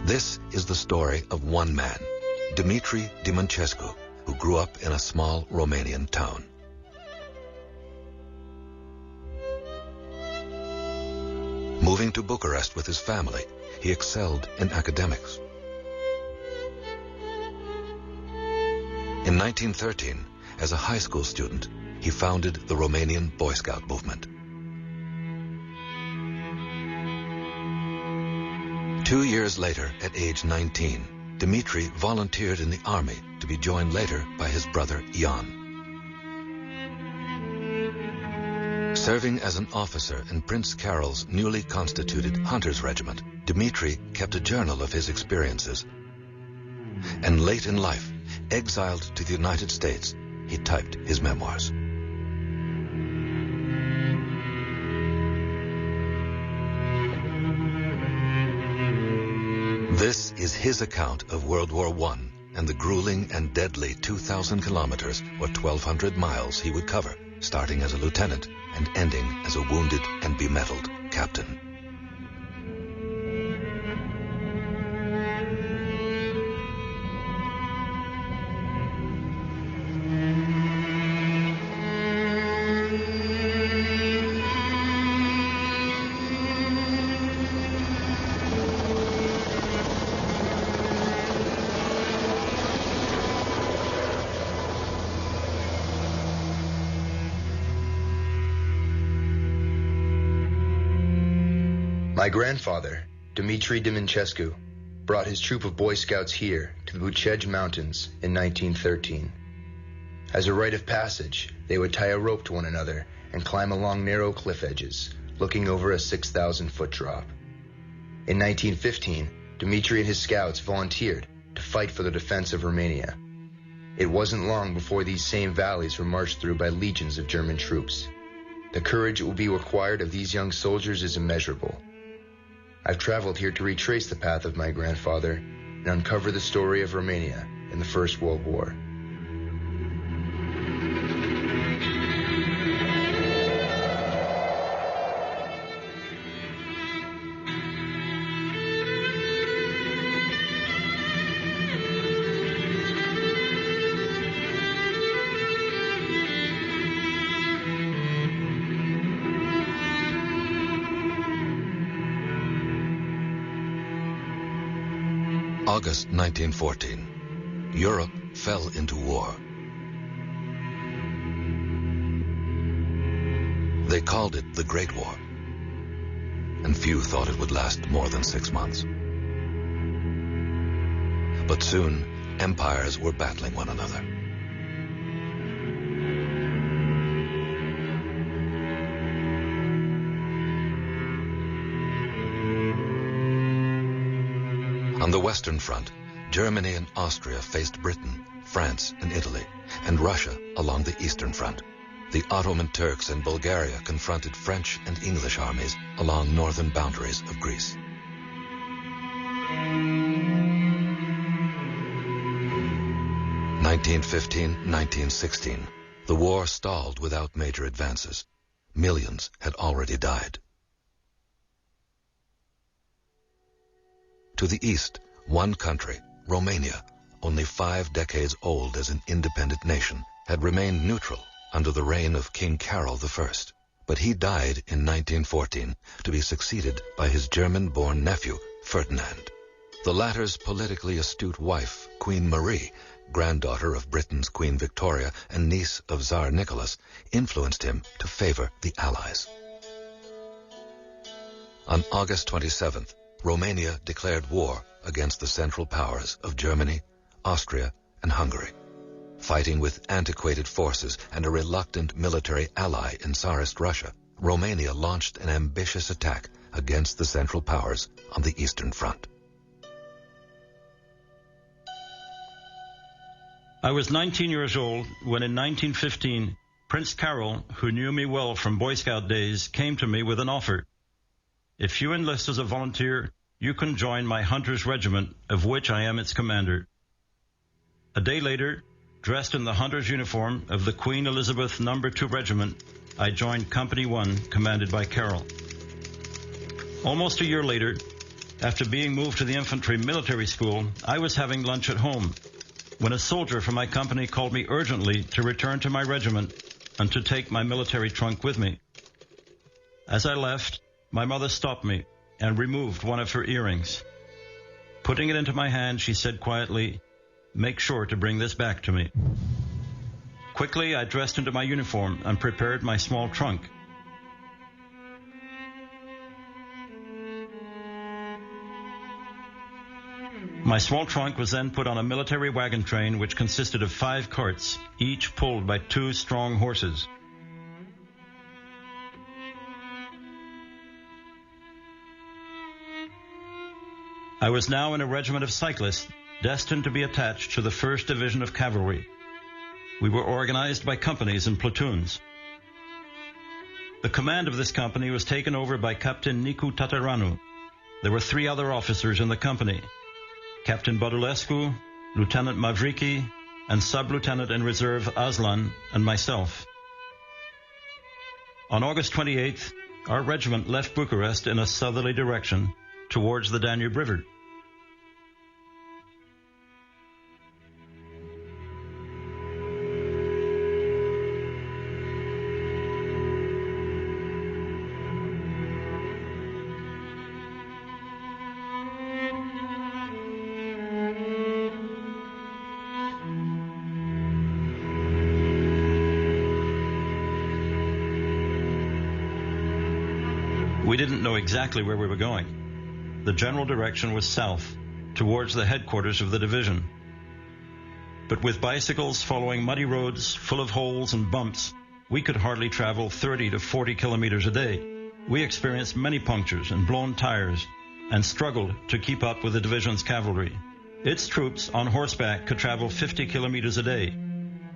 This is the story of one man, Dimitrie Dimăncescu, who grew up in a small Romanian town. Moving to Bucharest with his family, he excelled in academics. In 1913, as a high school student, he founded the Romanian Boy Scout movement. 2 years later, at age 19, Dimitrie volunteered in the army to be joined later by his brother Ion. Serving as an officer in Prince Carol's newly constituted Hunters Regiment, Dimitrie kept a journal of his experiences. And late in life, exiled to the United States, he typed his memoirs. This is his account of World War I and the grueling and deadly 2,000 kilometers or 1,200 miles he would cover, starting as a lieutenant and ending as a wounded and bemetaled captain. My grandfather, Dimitrie Dimăncescu, brought his troop of Boy Scouts here to the București Mountains in 1913. As a rite of passage, they would tie a rope to one another and climb along narrow cliff edges, looking over a 6,000-foot drop. In 1915, Dimitrie and his scouts volunteered to fight for the defense of Romania. It wasn't long before these same valleys were marched through by legions of German troops. The courage that will be required of these young soldiers is immeasurable. I've traveled here to retrace the path of my grandfather and uncover the story of Romania in the First World War. August 1914. Europe fell into war. They called it the Great War, and few thought it would last more than 6 months. But soon, empires were battling one another. On the Western Front, Germany and Austria faced Britain, France and Italy, and Russia along the Eastern Front. The Ottoman Turks and Bulgaria confronted French and English armies along northern boundaries of Greece. In 1915-1916, the war stalled without major advances. Millions had already died. To the east, one country, Romania, only 5 decades old as an independent nation, had remained neutral under the reign of King Carol I. But he died in 1914 to be succeeded by his German-born nephew, Ferdinand. The latter's politically astute wife, Queen Marie, granddaughter of Britain's Queen Victoria and niece of Tsar Nicholas, influenced him to favor the Allies. On August 27th, Romania declared war against the Central Powers of Germany, Austria, and Hungary. Fighting with antiquated forces and a reluctant military ally in Tsarist Russia, Romania launched an ambitious attack against the Central Powers on the Eastern Front. I was 19 years old when in 1915, Prince Carol, who knew me well from Boy Scout days, came to me with an offer. If you enlist as a volunteer, you can join my Hunters Regiment, of which I am its commander. A day later, dressed in the Hunters uniform of the Queen Elizabeth No. 2 Regiment, I joined Company 1, commanded by Carol. Almost a year later, after being moved to the infantry military school, I was having lunch at home when a soldier from my company called me urgently to return to my regiment and to take my military trunk with me. As I left, my mother stopped me and removed one of her earrings. Putting it into my hand, she said quietly, "Make sure to bring this back to me." Quickly, I dressed into my uniform and prepared my small trunk. My small trunk was then put on a military wagon train which consisted of 5 carts, each pulled by 2 strong horses. I was now in a regiment of cyclists destined to be attached to the 1st Division of Cavalry. We were organized by companies and platoons. The command of this company was taken over by Captain Nicu Tataranu. There were 3 other officers in the company: Captain Badulescu, Lieutenant Mavriki, and Sub-Lieutenant in Reserve Aslan, and myself. On August 28th, our regiment left Bucharest in a southerly direction towards the Danube River. We didn't know exactly where we were going. The general direction was south, towards the headquarters of the division. But with bicycles following muddy roads full of holes and bumps, we could hardly travel 30 to 40 kilometers a day. We experienced many punctures and blown tires and struggled to keep up with the division's cavalry. Its troops on horseback could travel 50 kilometers a day,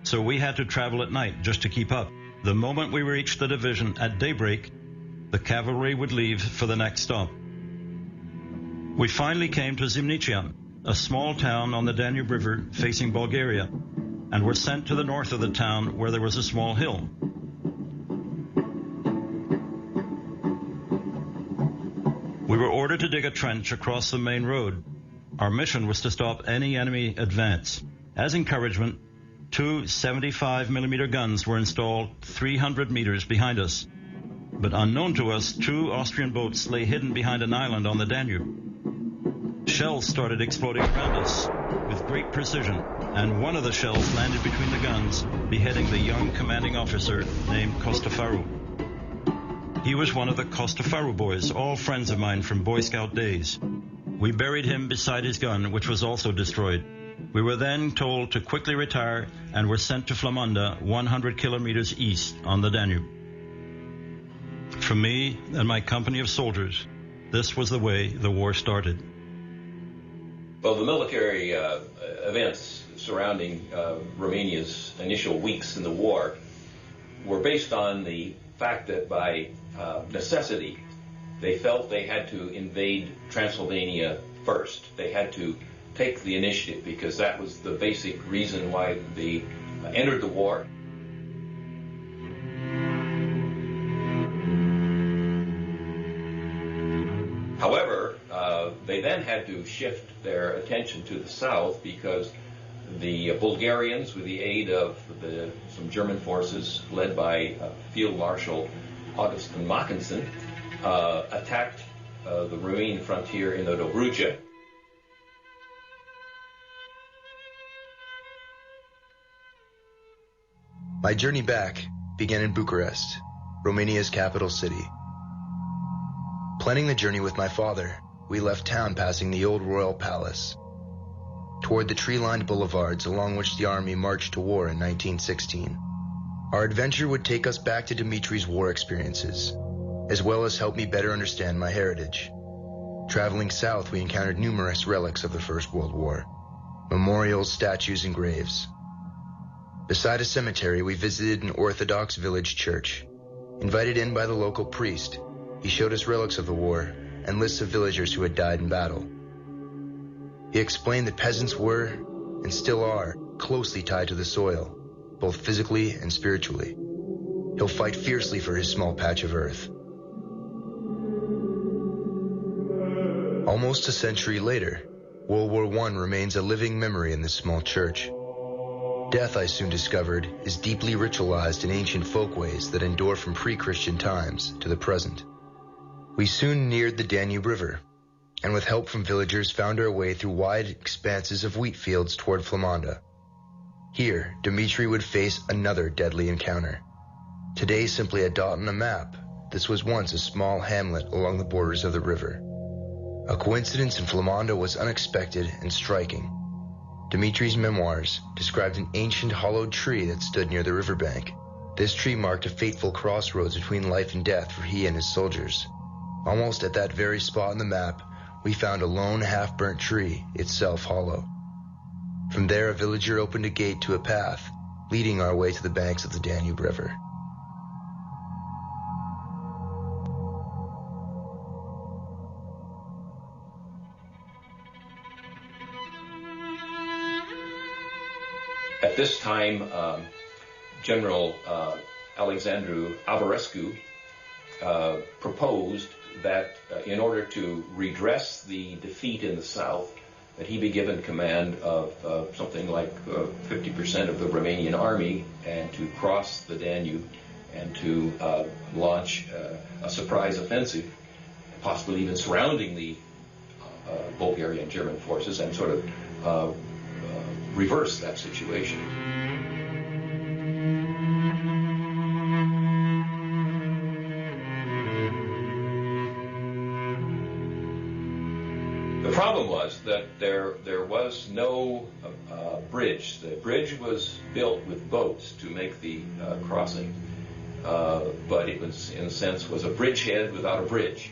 so we had to travel at night just to keep up. The moment we reached the division at daybreak, the cavalry would leave for the next stop. We finally came to Zimnicia, a small town on the Danube River facing Bulgaria, and were sent to the north of the town where there was a small hill. We were ordered to dig a trench across the main road. Our mission was to stop any enemy advance. As encouragement, 2 75mm guns were installed 300 meters behind us. But unknown to us, 2 Austrian boats lay hidden behind an island on the Danube. Shells started exploding around us with great precision, and one of the shells landed between the guns, beheading the young commanding officer named Costafaru. He was one of the Costafaru boys, all friends of mine from Boy Scout days. We buried him beside his gun, which was also destroyed. We were then told to quickly retire and were sent to Flamanda, 100 kilometers east on the Danube. For me and my company of soldiers, this was the way the war started. Well, the military events surrounding Romania's initial weeks in the war were based on the fact that by necessity, they felt they had to invade Transylvania first. They had to take the initiative because that was the basic reason why they entered the war. However, they then had to shift their attention to the south because the Bulgarians, with the aid of some German forces led by Field Marshal Augustin Mackensen, attacked the Romanian frontier in the Dobruja. My journey back began in Bucharest, Romania's capital city. Planning the journey with my father, we left town passing the old royal palace, toward the tree-lined boulevards along which the army marched to war in 1916. Our adventure would take us back to Dimitrie's war experiences, as well as help me better understand my heritage. Traveling south, we encountered numerous relics of the First World War, memorials, statues, and graves. Beside a cemetery, we visited an Orthodox village church. Invited in by the local priest, he showed us relics of the war and lists of villagers who had died in battle. He explained that peasants were, and still are, closely tied to the soil, both physically and spiritually. He'll fight fiercely for his small patch of earth. Almost a century later, World War I remains a living memory in this small church. Death, I soon discovered, is deeply ritualized in ancient folkways that endure from pre-Christian times to the present. We soon neared the Danube River, and with help from villagers found our way through wide expanses of wheat fields toward Flamanda. Here, Dimitrie would face another deadly encounter. Today simply a dot on a map, this was once a small hamlet along the borders of the river. A coincidence in Flamanda was unexpected and striking. Dimitrie's memoirs described an ancient hollowed tree that stood near the riverbank. This tree marked a fateful crossroads between life and death for he and his soldiers. Almost at that very spot on the map, we found a lone half-burnt tree, itself hollow. From there, a villager opened a gate to a path, leading our way to the banks of the Danube River. At this time, General Alexandru Averescu proposed that in order to redress the defeat in the south, that he be given command of something like 50% of the Romanian army and to cross the Danube and to launch a surprise offensive, possibly even surrounding the Bulgarian German forces and sort of reverse that situation. The problem was that there was no bridge. The bridge was built with boats to make the crossing, but it was, in a sense, was a bridgehead without a bridge.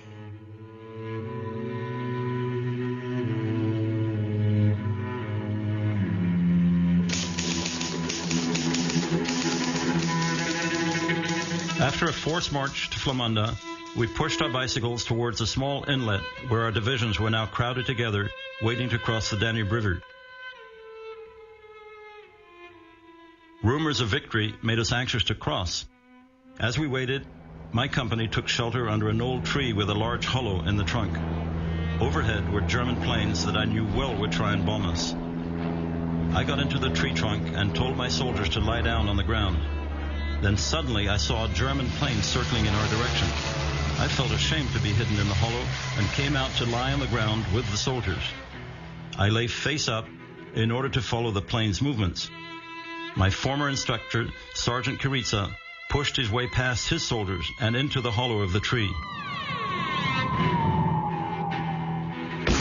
After a forced march to Flamanda, we pushed our bicycles towards a small inlet where our divisions were now crowded together, waiting to cross the Danube River. Rumors of victory made us anxious to cross. As we waited, my company took shelter under an old tree with a large hollow in the trunk. Overhead were German planes that I knew well would try and bomb us. I got into the tree trunk and told my soldiers to lie down on the ground. Then suddenly I saw a German plane circling in our direction. I felt ashamed to be hidden in the hollow and came out to lie on the ground with the soldiers. I lay face up in order to follow the plane's movements. My former instructor, Sergeant Karitsa, pushed his way past his soldiers and into the hollow of the tree.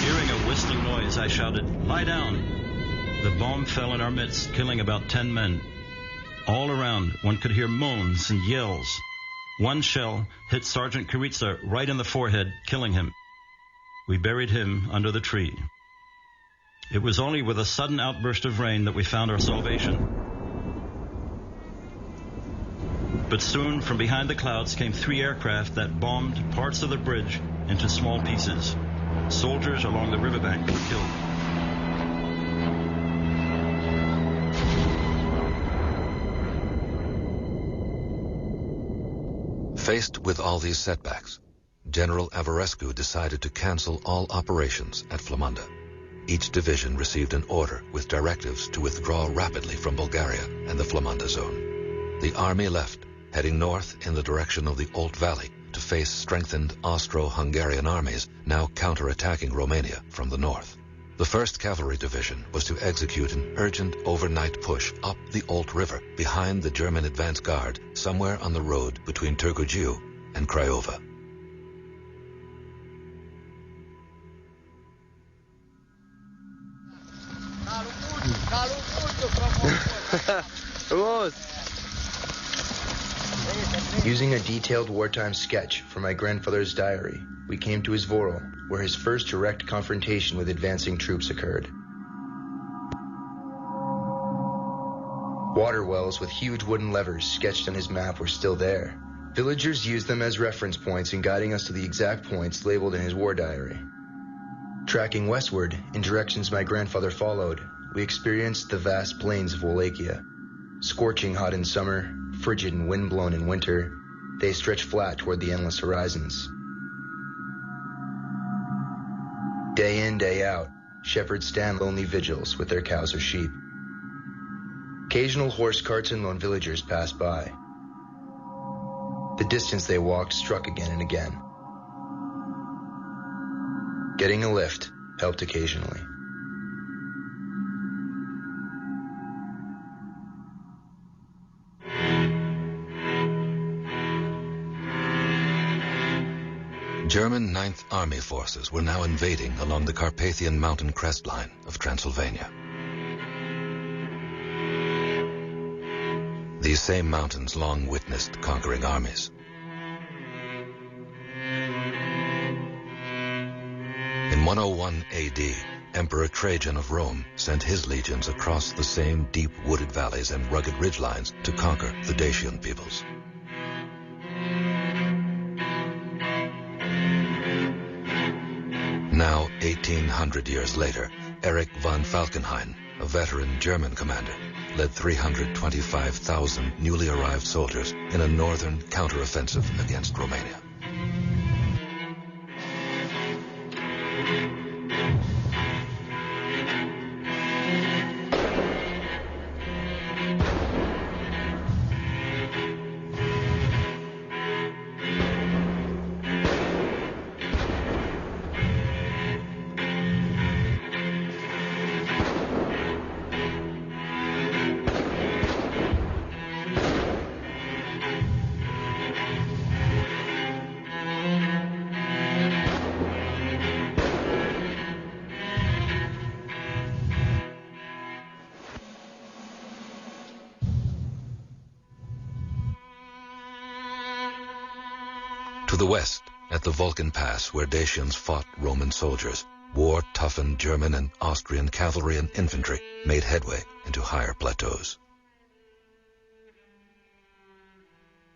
Hearing a whistling noise, I shouted, "Lie down!" The bomb fell in our midst, killing about 10 men. All around, one could hear moans and yells. One shell hit Sergeant Karitsa right in the forehead, killing him. We buried him under the tree. It was only with a sudden outburst of rain that we found our salvation. But soon, from behind the clouds came 3 aircraft that bombed parts of the bridge into small pieces. Soldiers along the riverbank were killed. Faced with all these setbacks, General Averescu decided to cancel all operations at Flamanda. Each division received an order with directives to withdraw rapidly from Bulgaria and the Flamanda zone. The army left, heading north in the direction of the Olt Valley to face strengthened Austro-Hungarian armies now counterattacking Romania from the north. The 1st Cavalry Division was to execute an urgent overnight push up the Olt River behind the German advance guard somewhere on the road between Târziu and Craiova. Using a detailed wartime sketch from my grandfather's diary, we came to Izvorul, where his first direct confrontation with advancing troops occurred. Water wells with huge wooden levers sketched on his map were still there. Villagers used them as reference points in guiding us to the exact points labeled in his war diary. Tracking westward, in directions my grandfather followed, we experienced the vast plains of Wallachia. Scorching hot in summer, frigid and windblown in winter, they stretch flat toward the endless horizons. Day in, day out, shepherds stand lonely vigils with their cows or sheep. Occasional horse carts and lone villagers passed by. The distance they walked struck again and again. Getting a lift helped occasionally. German Ninth Army forces were now invading along the Carpathian mountain crest line of Transylvania. These same mountains long witnessed conquering armies. In 101 AD, Emperor Trajan of Rome sent his legions across the same deep wooded valleys and rugged ridgelines to conquer the Dacian peoples. Now, 1800 years later, Erich von Falkenhayn, a veteran German commander, led 325,000 newly arrived soldiers in a northern counteroffensive against Romania. To the west, at the Vulcan Pass, where Dacians fought Roman soldiers, war-toughened German and Austrian cavalry and infantry made headway into higher plateaus.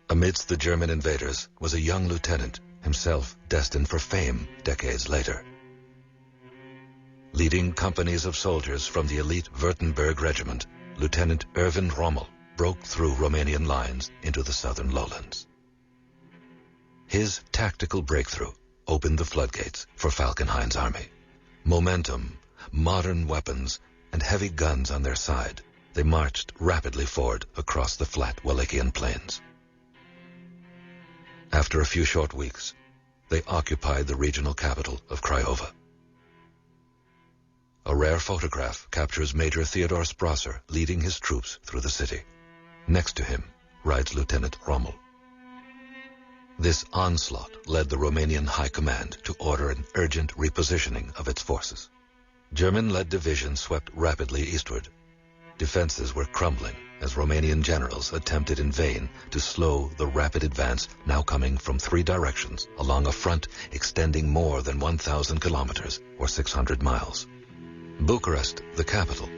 Amidst the German invaders was a young lieutenant, himself destined for fame decades later. Leading companies of soldiers from the elite Württemberg regiment, Lieutenant Erwin Rommel broke through Romanian lines into the southern lowlands. His tactical breakthrough opened the floodgates for Falkenhayn's army. Momentum, modern weapons, and heavy guns on their side, they marched rapidly forward across the flat Wallachian plains. After a few short weeks, they occupied the regional capital of Craiova. A rare photograph captures Major Theodor Sprosser leading his troops through the city. Next to him rides Lieutenant Rommel. This onslaught led the Romanian High Command to order an urgent repositioning of its forces. German-led divisions swept rapidly eastward. Defenses were crumbling as Romanian generals attempted in vain to slow the rapid advance now coming from 3 directions along a front extending more than 1,000 kilometers or 600 miles. Bucharest, the capital,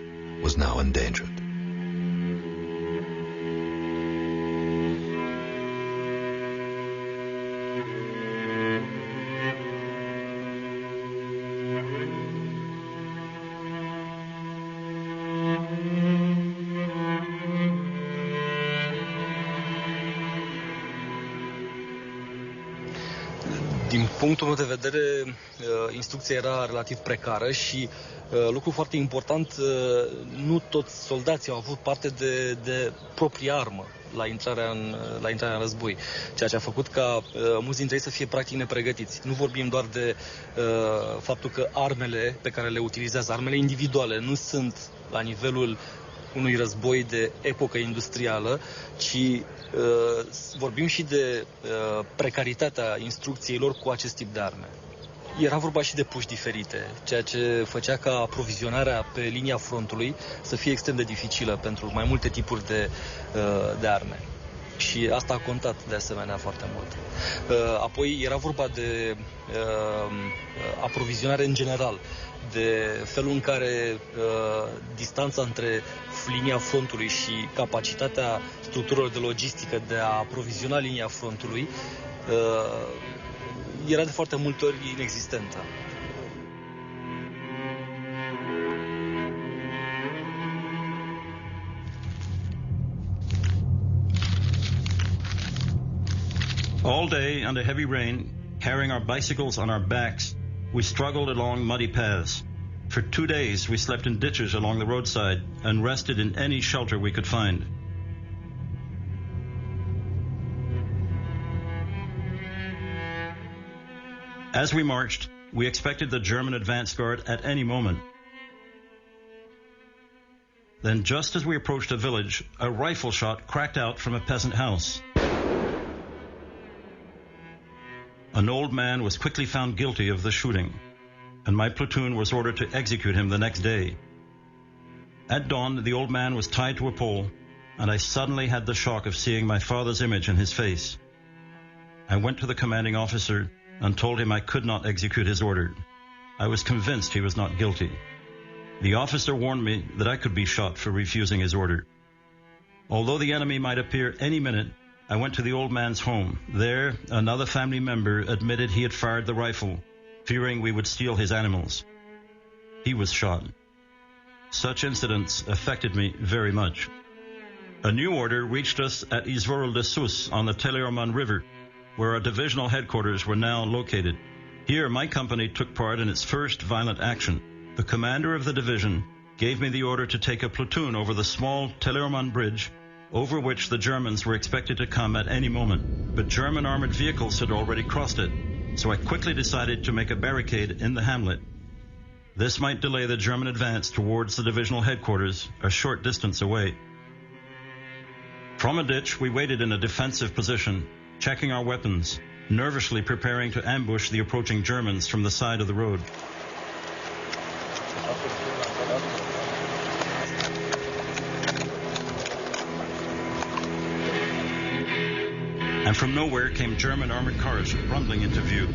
was now endangered. Din punctul meu de vedere, instrucția era relativ precară și, lucru foarte important, nu toți soldații au avut parte de proprie armă la intrarea în război, ceea ce a făcut ca mulți dintre ei să fie practic nepregătiți. Nu vorbim doar de faptul că armele pe care le utilizează, armele individuale, nu sunt la nivelul unui război de epocă industrială, ci vorbim și de precaritatea instrucției lor cu acest tip de arme. Era vorba și de puși diferite, ceea ce făcea ca aprovizionarea pe linia frontului să fie extrem de dificilă pentru mai multe tipuri de arme. Și asta a contat de asemenea foarte mult. Apoi era vorba de aprovizionare în general, de felul în care distanța între linia frontului și capacitatea structurilor de logistică de a aproviziona linia frontului era de foarte multe ori inexistentă. All day under heavy rain, carrying our bicycles on our backs, we struggled along muddy paths. For 2 days, we slept in ditches along the roadside and rested in any shelter we could find. As we marched, we expected the German advance guard at any moment. Then, just as we approached a village, a rifle shot cracked out from a peasant house. An old man was quickly found guilty of the shooting, and my platoon was ordered to execute him the next day. At dawn, the old man was tied to a pole, and I suddenly had the shock of seeing my father's image in his face. I went to the commanding officer and told him I could not execute his order. I was convinced he was not guilty. The officer warned me that I could be shot for refusing his order. Although the enemy might appear any minute, I went to the old man's home. There, another family member admitted he had fired the rifle, fearing we would steal his animals. He was shot. Such incidents affected me very much. A new order reached us at Izvorul de Sus on the Teleorman River, where our divisional headquarters were now located. Here, my company took part in its first violent action. The commander of the division gave me the order to take a platoon over the small Teleorman Bridge, over which the Germans were expected to come at any moment. But German armored vehicles had already crossed it, so I quickly decided to make a barricade in the hamlet. This might delay the German advance towards the divisional headquarters a short distance away. From a ditch, we waited in a defensive position, checking our weapons, nervously preparing to ambush the approaching Germans from the side of the road. And from nowhere came German armored cars rumbling into view.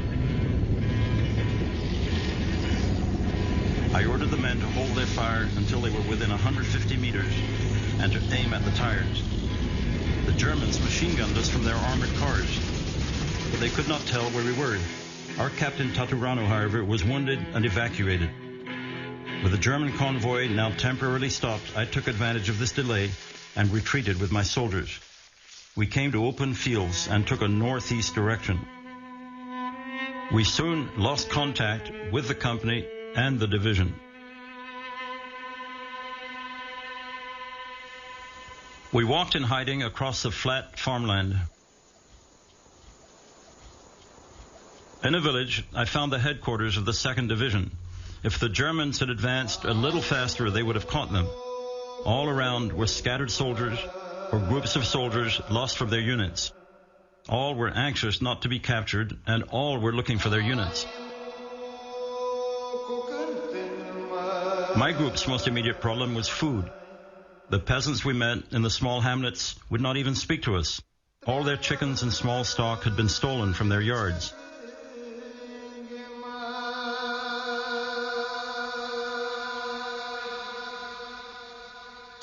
I ordered the men to hold their fire until they were within 150 meters and to aim at the tires. The Germans machine gunned us from their armored cars, but they could not tell where we were. Our captain Taturanu, however, was wounded and evacuated. With the German convoy now temporarily stopped, I took advantage of this delay and retreated with my soldiers. We came to open fields and took a northeast direction. We soon lost contact with the company and the division. We walked in hiding across the flat farmland. In a village, I found the headquarters of the 2nd Division. If the Germans had advanced a little faster, they would have caught them. All around were scattered soldiers or groups of soldiers lost from their units. All were anxious not to be captured, and all were looking for their units. My group's most immediate problem was food. The peasants we met in the small hamlets would not even speak to us. All their chickens and small stock had been stolen from their yards.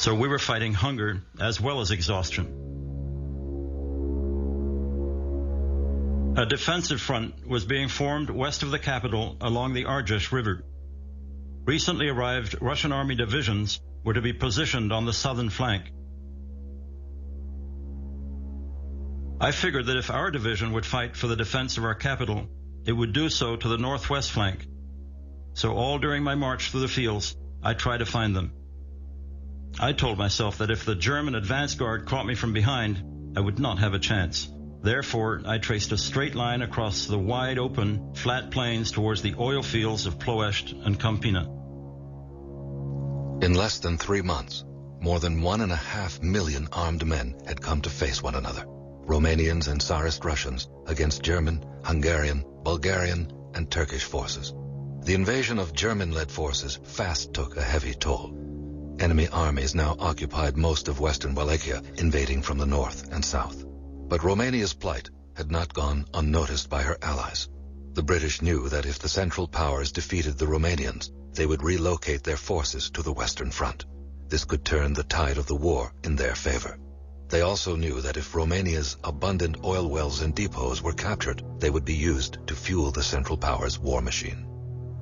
So we were fighting hunger as well as exhaustion. A defensive front was being formed west of the capital along the Argeș River. Recently arrived Russian army divisions were to be positioned on the southern flank. I figured that if our division would fight for the defense of our capital, it would do so to the northwest flank. So all during my march through the fields, I tried to find them. I told myself that if the German advance guard caught me from behind, I would not have a chance. Therefore, I traced a straight line across the wide open, flat plains towards the oil fields of Ploiești and Câmpina. In less than 3 months, more than 1.5 million armed men had come to face one another, Romanians and Tsarist Russians against German, Hungarian, Bulgarian, and Turkish forces. The invasion of German-led forces fast took a heavy toll. Enemy armies now occupied most of western Wallachia, invading from the north and south. But Romania's plight had not gone unnoticed by her allies. The British knew that if the Central Powers defeated the Romanians, they would relocate their forces to the Western Front. This could turn the tide of the war in their favor. They also knew that if Romania's abundant oil wells and depots were captured, they would be used to fuel the Central Powers' war machine.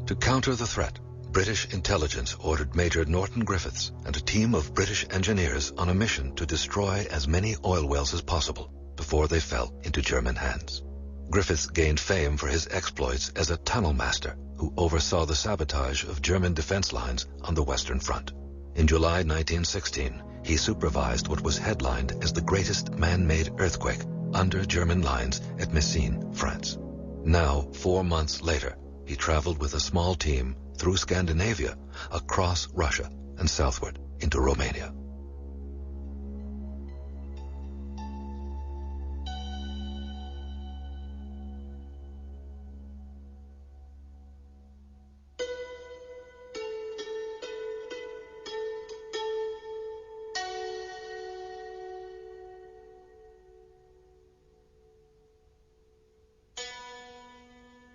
To counter the threat, British intelligence ordered Major Norton Griffiths and a team of British engineers on a mission to destroy as many oil wells as possible before they fell into German hands. Griffiths gained fame for his exploits as a tunnel master, who oversaw the sabotage of German defense lines on the Western Front. In July 1916, he supervised what was headlined as the greatest man-made earthquake under German lines at Messines, France. Now, 4 months later, he traveled with a small team through Scandinavia, across Russia, and southward into Romania.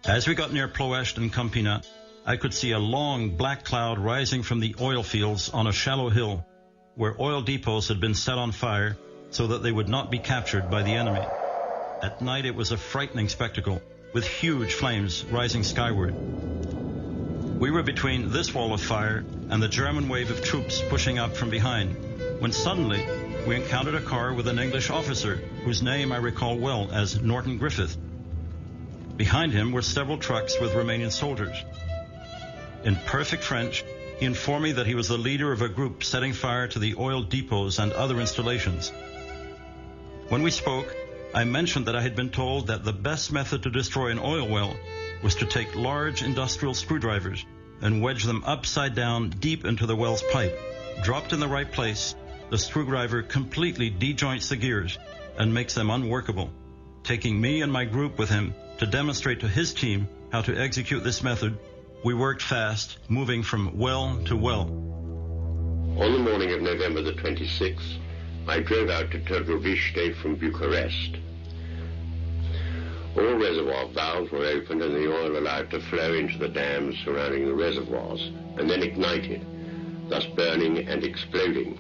As we got near Ploiești and Câmpina, I could see a long black cloud rising from the oil fields on a shallow hill, where oil depots had been set on fire so that they would not be captured by the enemy. At night it was a frightening spectacle, with huge flames rising skyward. We were between this wall of fire and the German wave of troops pushing up from behind, when suddenly we encountered a car with an English officer, whose name I recall well as Norton Griffith. Behind him were several trucks with Romanian soldiers. In perfect French, he informed me that he was the leader of a group setting fire to the oil depots and other installations. When we spoke, I mentioned that I had been told that the best method to destroy an oil well was to take large industrial screwdrivers and wedge them upside down deep into the well's pipe. Dropped in the right place, the screwdriver completely dejoints the gears and makes them unworkable. Taking me and my group with him to demonstrate to his team how to execute this method, we worked fast, moving from well to well. On the morning of November the 26th, I drove out to Cercetaşii from Bucharest. All reservoir valves were opened and the oil allowed to flow into the dams surrounding the reservoirs, and then ignited, thus burning and exploding.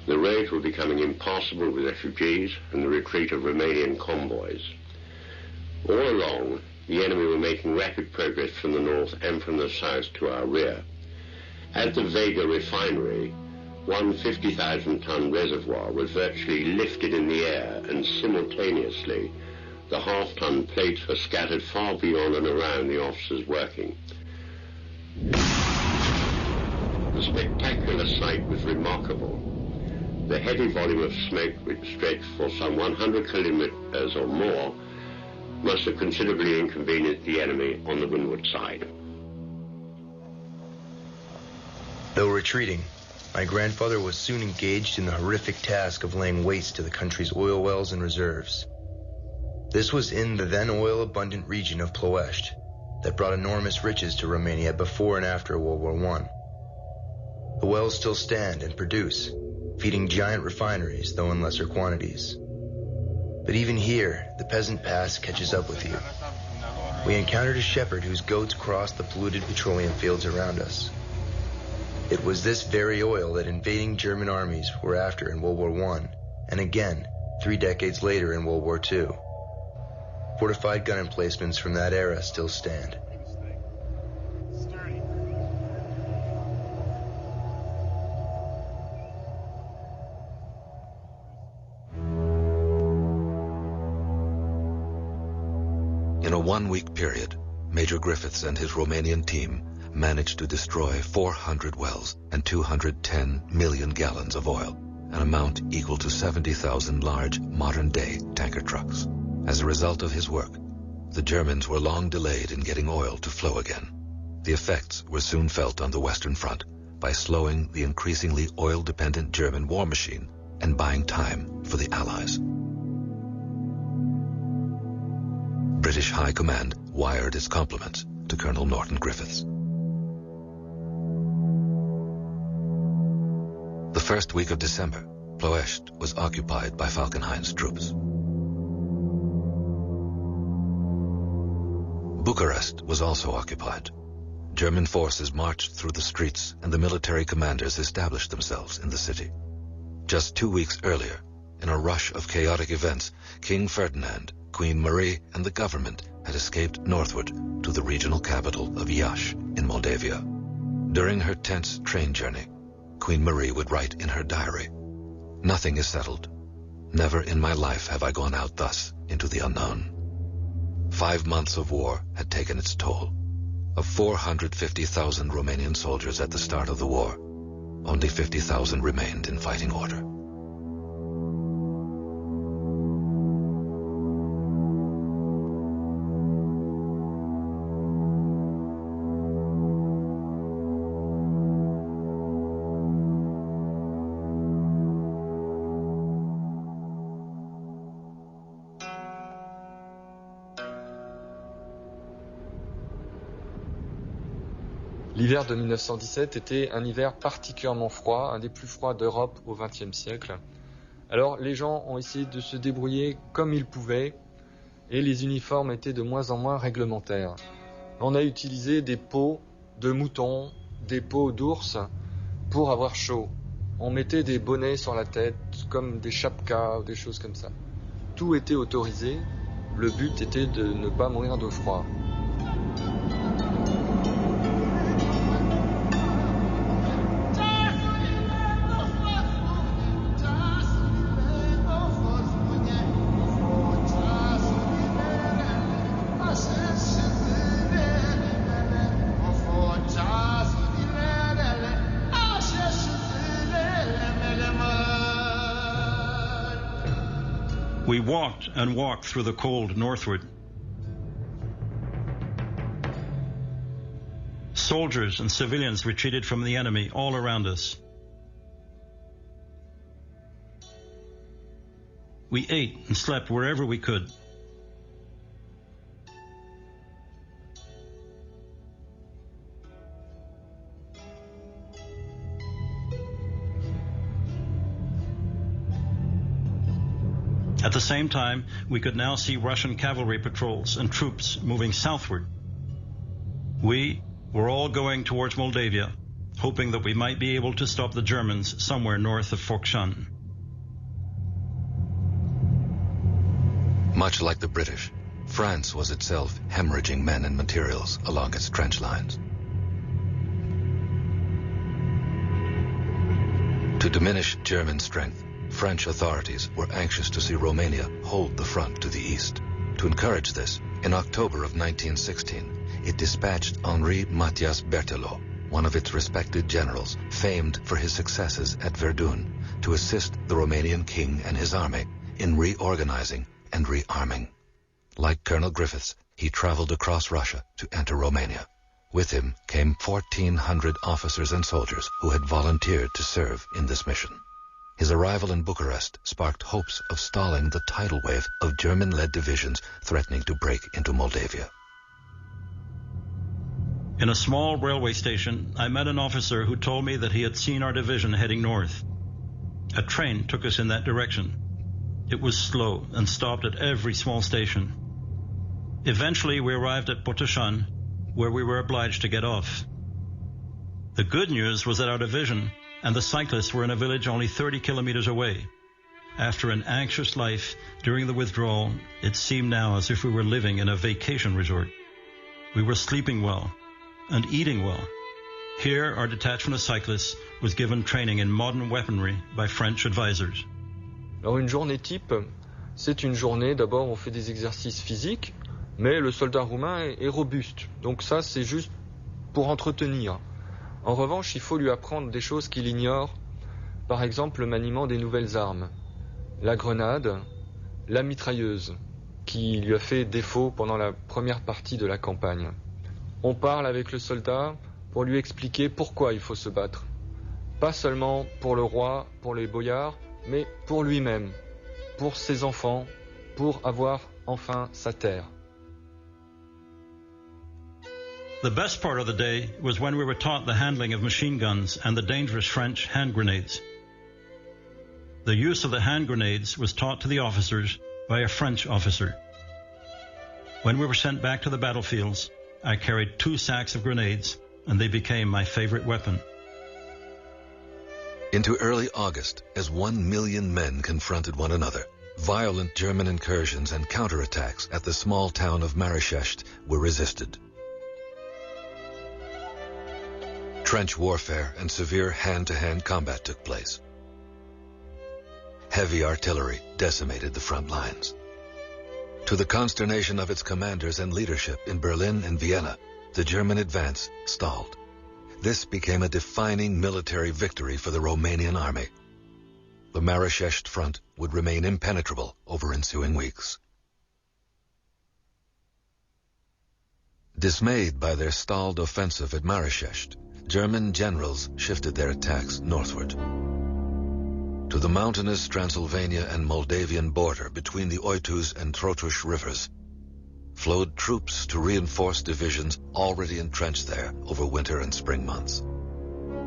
The roads were becoming impassable with refugees and the retreat of Romanian convoys. All along, the enemy were making rapid progress from the north and from the south to our rear. At the Vega refinery, one 50,000-ton reservoir was virtually lifted in the air, and simultaneously the half-ton plates were scattered far beyond and around the officers working. The spectacular sight was remarkable. The heavy volume of smoke, which stretched for some 100 kilometers or more, must have considerably inconvenienced the enemy on the windward side. Though retreating, my grandfather was soon engaged in the horrific task of laying waste to the country's oil wells and reserves. This was in the then oil-abundant region of Ploiești that brought enormous riches to Romania before and after World War I. The wells still stand and produce, feeding giant refineries, though in lesser quantities. But even here, the peasant past catches up with you. We encountered a shepherd whose goats crossed the polluted petroleum fields around us. It was this very oil that invading German armies were after in World War I, and again, 3 decades later in World War II. Fortified gun emplacements from that era still stand. In a 1-week period, Major Griffiths and his Romanian team managed to destroy 400 wells and 210 million gallons of oil, an amount equal to 70,000 large modern-day tanker trucks. As a result of his work, the Germans were long delayed in getting oil to flow again. The effects were soon felt on the Western Front by slowing the increasingly oil-dependent German war machine and buying time for the Allies. British High Command wired its compliments to Colonel Norton Griffiths. The first week of December, Ploiești was occupied by Falkenhayn's troops. Bucharest was also occupied. German forces marched through the streets and the military commanders established themselves in the city. Just 2 weeks earlier, in a rush of chaotic events, King Ferdinand, Queen Marie, and the government had escaped northward to the regional capital of Iași in Moldavia. During her tense train journey, Queen Marie would write in her diary, "Nothing is settled. Never in my life have I gone out thus into the unknown." 5 months of war had taken its toll. Of 450,000 Romanian soldiers at the start of the war, only 50,000 remained in fighting order. L'hiver de 1917 était un hiver particulièrement froid, un des plus froids d'Europe au XXe siècle. Alors les gens ont essayé de se débrouiller comme ils pouvaient et les uniformes étaient de moins en moins réglementaires. On a utilisé des peaux de moutons, des peaux d'ours pour avoir chaud. On mettait des bonnets sur la tête comme des chapkas ou des choses comme ça. Tout était autorisé, le but était de ne pas mourir de froid. We walked and walked through the cold northward. Soldiers and civilians retreated from the enemy all around us. We ate and slept wherever we could. At the same time, we could now see Russian cavalry patrols and troops moving southward. We were all going towards Moldavia, hoping that we might be able to stop the Germans somewhere north of Focșani. Much like the British, France was itself hemorrhaging men and materials along its trench lines. To diminish German strength, French authorities were anxious to see Romania hold the front to the east. To encourage this, in October of 1916, it dispatched Henri Mathias Berthelot, one of its respected generals, famed for his successes at Verdun, to assist the Romanian king and his army in reorganizing and rearming. Like Colonel Griffiths, he traveled across Russia to enter Romania. With him came 1,400 officers and soldiers who had volunteered to serve in this mission. His arrival in Bucharest sparked hopes of stalling the tidal wave of German-led divisions threatening to break into Moldavia. In a small railway station, I met an officer who told me that he had seen our division heading north. A train took us in that direction. It was slow and stopped at every small station. Eventually, we arrived at Botoșani, where we were obliged to get off. The good news was that our division and the cyclists were in a village only 30 kilometers away. After an anxious life during the withdrawal, it seemed now as if we were living in a vacation resort. We were sleeping well and eating well. Here, our detachment of cyclists was given training in modern weaponry by French advisors. Alors une journée type, c'est une journée, d'abord on fait des exercices physiques, mais le soldat roumain est robuste. Donc ça, c'est juste pour entretenir. En revanche, il faut lui apprendre des choses qu'il ignore, par exemple le maniement des nouvelles armes, la grenade, la mitrailleuse, qui lui a fait défaut pendant la première partie de la campagne. On parle avec le soldat pour lui expliquer pourquoi il faut se battre. Pas seulement pour le roi, pour les boyards, mais pour lui-même, pour ses enfants, pour avoir enfin sa terre. The best part of the day was when we were taught the handling of machine guns and the dangerous French hand grenades. The use of the hand grenades was taught to the officers by a French officer. When we were sent back to the battlefields, I carried 2 sacks of grenades, and they became my favorite weapon. Into early August, as 1 million men confronted one another, violent German incursions and counterattacks at the small town of Marișești were resisted. Trench warfare and severe hand-to-hand combat took place. Heavy artillery decimated the front lines. To the consternation of its commanders and leadership in Berlin and Vienna, the German advance stalled. This became a defining military victory for the Romanian army. The Marașești front would remain impenetrable over ensuing weeks. Dismayed by their stalled offensive at Marașești, German generals shifted their attacks northward. To the mountainous Transylvania and Moldavian border between the Oitus and Trotuș rivers flowed troops to reinforce divisions already entrenched there over winter and spring months.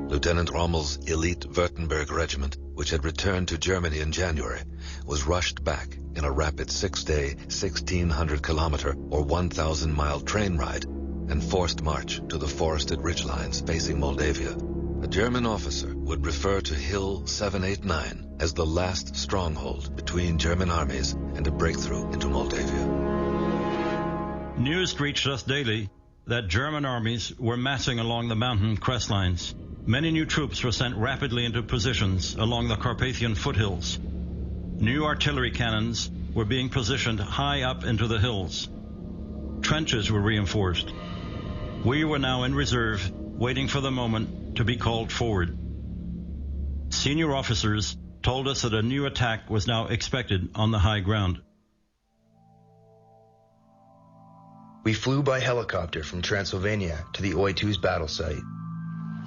Lieutenant Rommel's elite Württemberg regiment, which had returned to Germany in January, was rushed back in a rapid 6-day, 1,600-kilometer or 1,000-mile train ride and forced march to the forested ridgelines facing Moldavia. A German officer would refer to Hill 789 as the last stronghold between German armies and a breakthrough into Moldavia. News reached us daily that German armies were massing along the mountain crest lines. Many new troops were sent rapidly into positions along the Carpathian foothills. New artillery cannons were being positioned high up into the hills. Trenches were reinforced. We were now in reserve, waiting for the moment to be called forward. Senior officers told us that a new attack was now expected on the high ground. We flew by helicopter from Transylvania to the Oitus battle site.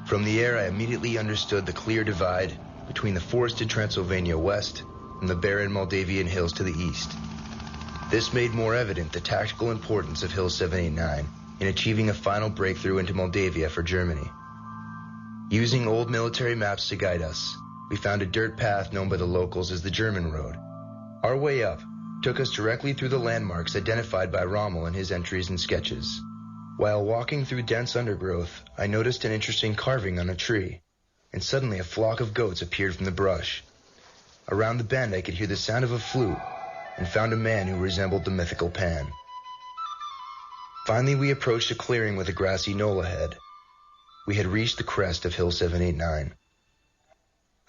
From the air, I immediately understood the clear divide between the forested Transylvania west and the barren Moldavian hills to the east. This made more evident the tactical importance of Hill 789 in achieving a final breakthrough into Moldavia for Germany. Using old military maps to guide us, we found a dirt path known by the locals as the German Road. Our way up took us directly through the landmarks identified by Rommel in his entries and sketches. While walking through dense undergrowth, I noticed an interesting carving on a tree, and suddenly a flock of goats appeared from the brush. Around the bend, I could hear the sound of a flute and found a man who resembled the mythical Pan. Finally, we approached a clearing with a grassy knoll ahead. We had reached the crest of Hill 789.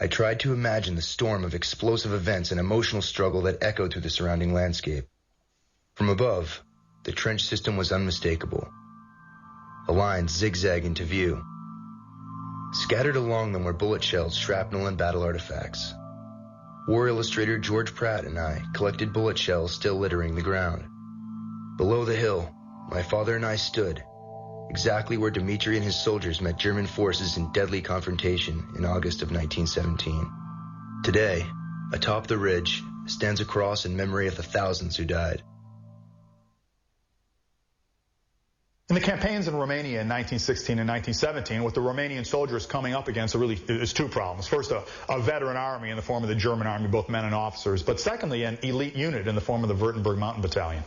I tried to imagine the storm of explosive events and emotional struggle that echoed through the surrounding landscape. From above, the trench system was unmistakable. The lines zigzag into view. Scattered along them were bullet shells, shrapnel, and battle artifacts. War illustrator George Pratt and I collected bullet shells still littering the ground. Below the hill, my father and I stood, exactly where Dimitrie and his soldiers met German forces in deadly confrontation in August of 1917. Today, atop the ridge, stands a cross in memory of the thousands who died. In the campaigns in Romania in 1916 and 1917, what the Romanian soldiers coming up against is two problems. First, a veteran army in the form of the German army, both men and officers, but secondly, an elite unit in the form of the Württemberg Mountain Battalion.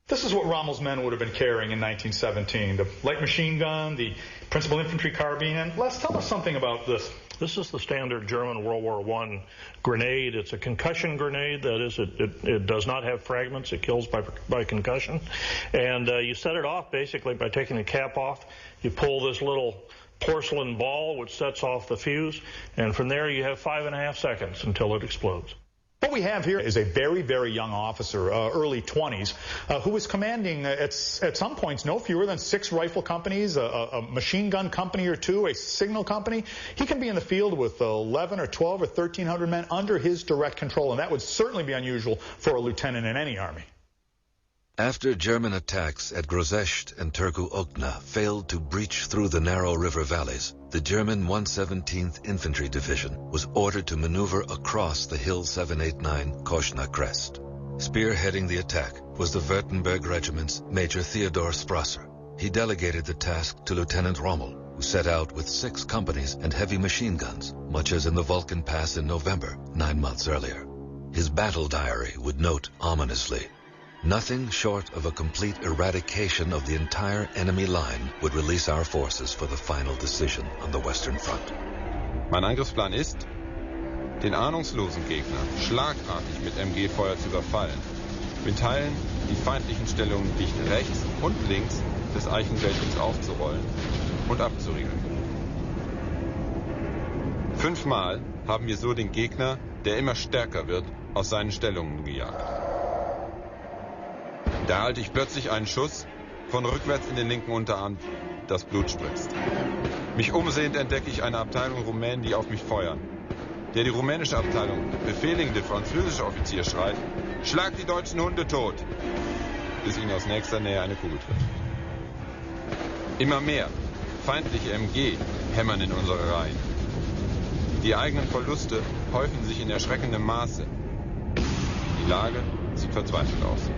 This is what Rommel's men would have been carrying in 1917. The light machine gun, the principal infantry carbine. And Les, tell us something about this. This is the standard German World War I grenade. It's a concussion grenade. That is, it does not have fragments. It kills by concussion. And you set it off basically by taking the cap off. You pull this little porcelain ball, which sets off the fuse. And from there, you have 5.5 seconds until it explodes. What we have here is a very, very young officer, early 20s, who was commanding at some points no fewer than 6 rifle companies, a machine gun company or 2, a signal company. He can be in the field with 11 or 12 or 1,300 men under his direct control, and that would certainly be unusual for a lieutenant in any army. After German attacks at Grozeszcz and Târgu Ocna failed to breach through the narrow river valleys, the German 117th Infantry Division was ordered to maneuver across the Hill 789 Koshna crest. Spearheading the attack was the Württemberg Regiment's Major Theodor Sprasser. He delegated the task to Lieutenant Rommel, who set out with 6 companies and heavy machine guns, much as in the Vulcan Pass in November, 9 months earlier. His battle diary would note ominously, "Nothing short of a complete eradication of the entire enemy line would release our forces for the final decision on the Western Front." Mein Angriffsplan ist, den ahnungslosen Gegner schlagartig mit MG-Feuer zu überfallen, in Teilen die feindlichen Stellungen dicht rechts und links des Eichenwäldchens aufzurollen und abzuriegeln. 5-mal haben wir so den Gegner, der immer stärker wird, aus seinen Stellungen gejagt. Da erhalte ich plötzlich einen Schuss von rückwärts in den linken Unterarm das Blut spritzt. Mich umsehend entdecke ich eine Abteilung Rumänen, die auf mich feuern. Die rumänische Abteilung, befehligende französische Offizier schreit, schlag die deutschen Hunde tot, bis ihn aus nächster Nähe eine Kugel trifft. Immer mehr feindliche MG hämmern in unsere Reihen. Die eigenen Verluste häufen sich in erschreckendem Maße. Die Lage sieht verzweifelt aus.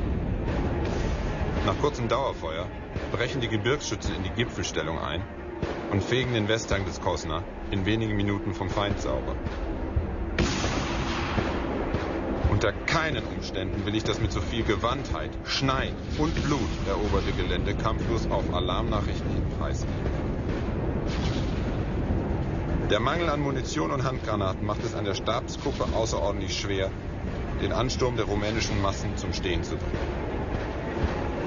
Nach kurzem Dauerfeuer brechen die Gebirgsschützen in die Gipfelstellung ein und fegen den Westhang des Kosna in wenigen Minuten vom Feind sauber. Unter keinen Umständen will ich das mit so viel Gewandtheit, Schneid und Blut eroberte Gelände kampflos auf Alarmnachrichten hin preisgeben. Der Mangel an Munition und Handgranaten macht es an der Stabsgruppe außerordentlich schwer, den Ansturm der rumänischen Massen zum Stehen zu bringen.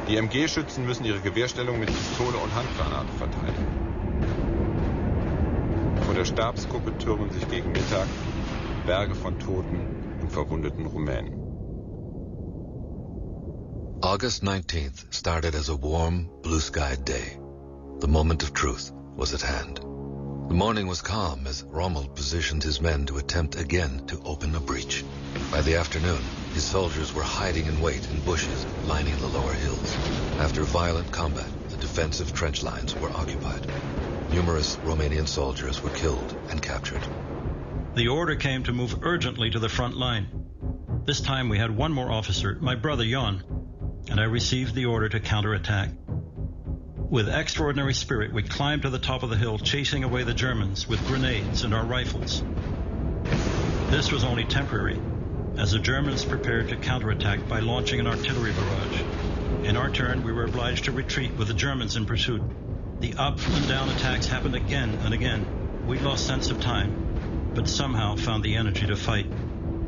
Die MG-Schützen müssen ihre Gewehrstellung mit Pistole und Handgranaten verteidigen. Vor der Stabsgruppe türmen sich gegen Mittag Berge von Toten und verwundeten Rumänen. August 19th started as a warm, blue-skied day. The moment of truth was at hand. The morning was calm as Rommel positioned his men to attempt again to open a breach. By the afternoon, his soldiers were hiding in wait in bushes lining the lower hills. After violent combat, the defensive trench lines were occupied. Numerous Romanian soldiers were killed and captured. The order came to move urgently to the front line. This time we had one more officer, my brother Jan, and I received the order to counterattack. With extraordinary spirit, we climbed to the top of the hill, chasing away the Germans with grenades and our rifles. This was only temporary, as the Germans prepared to counterattack by launching an artillery barrage. In our turn, we were obliged to retreat with the Germans in pursuit. The up and down attacks happened again and again. We lost sense of time, but somehow found the energy to fight.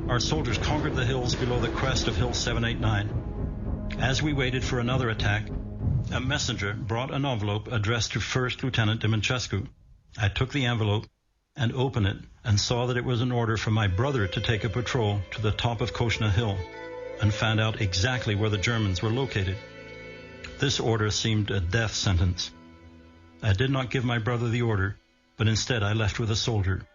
Our soldiers conquered the hills below the crest of Hill 789. As we waited for another attack, a messenger brought an envelope addressed to First Lieutenant Dimăncescu. I took the envelope and opened it and saw that it was an order from my brother to take a patrol to the top of Kosna Hill and found out exactly where the Germans were located. This order seemed a death sentence. I did not give my brother the order, but instead I left with a soldier.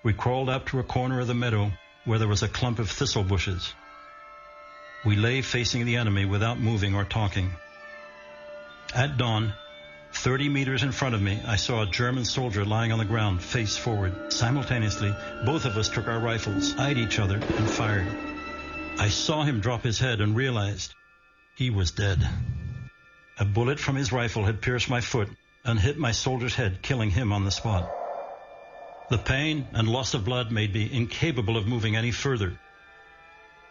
We crawled up to a corner of the meadow where there was a clump of thistle bushes. We lay facing the enemy without moving or talking. At dawn, 30 meters in front of me, I saw a German soldier lying on the ground, face forward. Simultaneously, both of us took our rifles, eyed each other, and fired. I saw him drop his head and realized he was dead. A bullet from his rifle had pierced my foot and hit my soldier's head, killing him on the spot. The pain and loss of blood made me incapable of moving any further.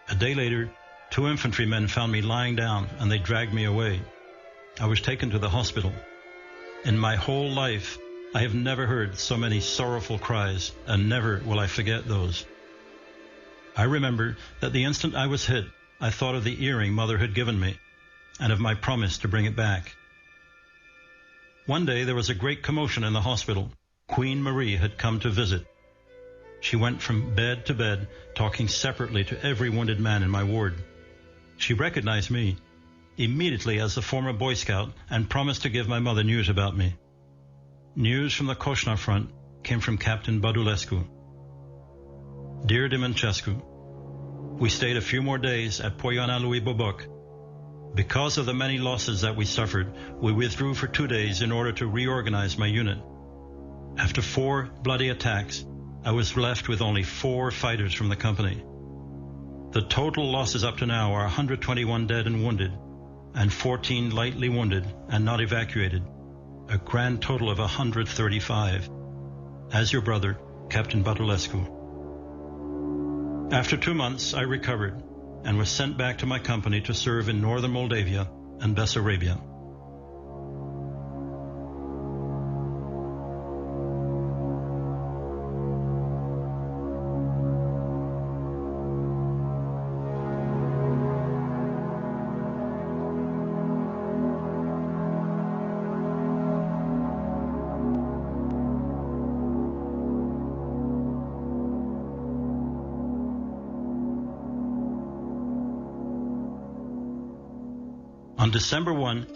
A day later, 2 infantrymen found me lying down and they dragged me away. I was taken to the hospital. In my whole life, I have never heard so many sorrowful cries, and never will I forget those. I remember that the instant I was hit, I thought of the earring Mother had given me, and of my promise to bring it back. One day there was a great commotion in the hospital. Queen Marie had come to visit. She went from bed to bed, talking separately to every wounded man in my ward. She recognized me immediately as the former Boy Scout and promised to give my mother news about me. News from the Kosna front came from Captain Badulescu. Dear Dimăncescu, we stayed a few more days at Poiana lui Boboc. Because of the many losses that we suffered, we withdrew for 2 days in order to reorganize my unit. After 4 bloody attacks, I was left with only 4 fighters from the company. The total losses up to now are 121 dead and wounded, and 14 lightly wounded and not evacuated, a grand total of 135. As your brother, Captain Badulescu. After 2 months, I recovered and was sent back to my company to serve in northern Moldavia and Bessarabia. On December 1,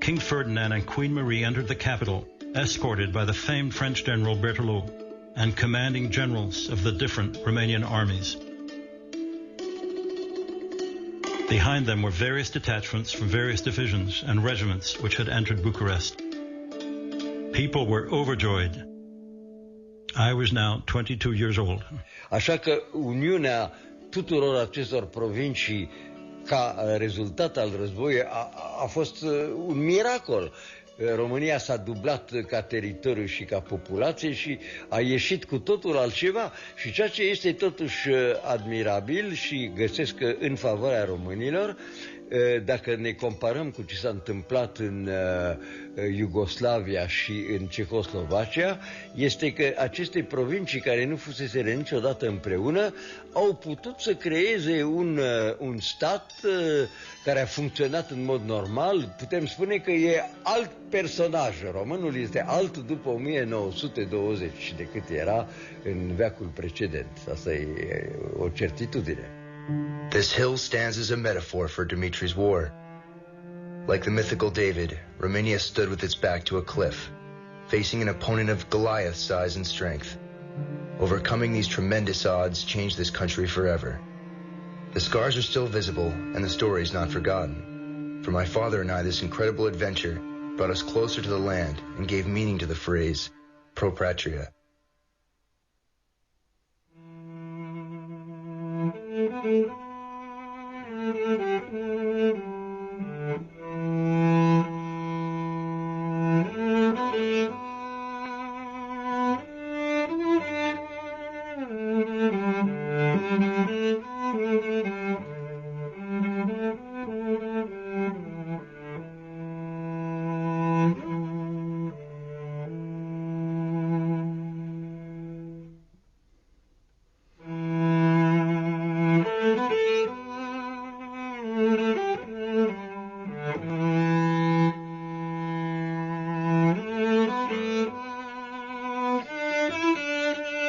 King Ferdinand and Queen Marie entered the capital, escorted by the famed French general Berthelot and commanding generals of the different Romanian armies. Behind them were various detachments from various divisions and regiments which had entered Bucharest. People were overjoyed. I was now 22 years old. Așa că uniunea tuturor acestor provincii ca rezultat al războiului a fost un miracol. România s-a dublat ca teritoriu și ca populație și a ieșit cu totul altceva. Și ceea ce este totuși admirabil și găsesc în favoarea românilor, dacă ne comparăm cu ce s-a întâmplat în Iugoslavia și în Cehoslovacia, este că aceste provincii care nu fuseseră niciodată împreună au putut să creeze un stat care a funcționat în mod normal. Putem spune că e alt personaj. Românul este alt după 1920 decât era în veacul precedent. Asta e o certitudine. This hill stands as a metaphor for Dimitri's war. Like the mythical David, Romania stood with its back to a cliff, facing an opponent of Goliath's size and strength. Overcoming these tremendous odds changed this country forever. The scars are still visible, and the story is not forgotten. For my father and I, this incredible adventure brought us closer to the land and gave meaning to the phrase, pro patria.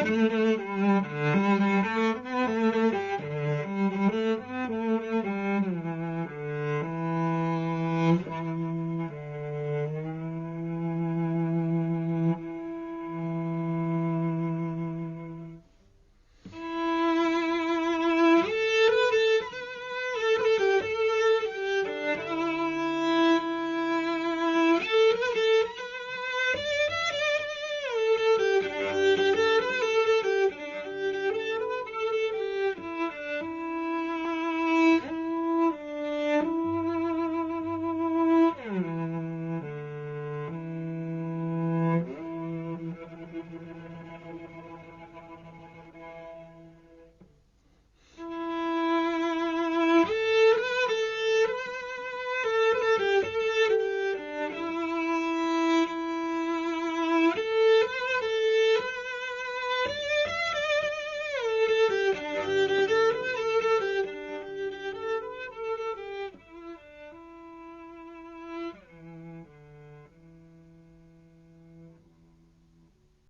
Mm-hmm.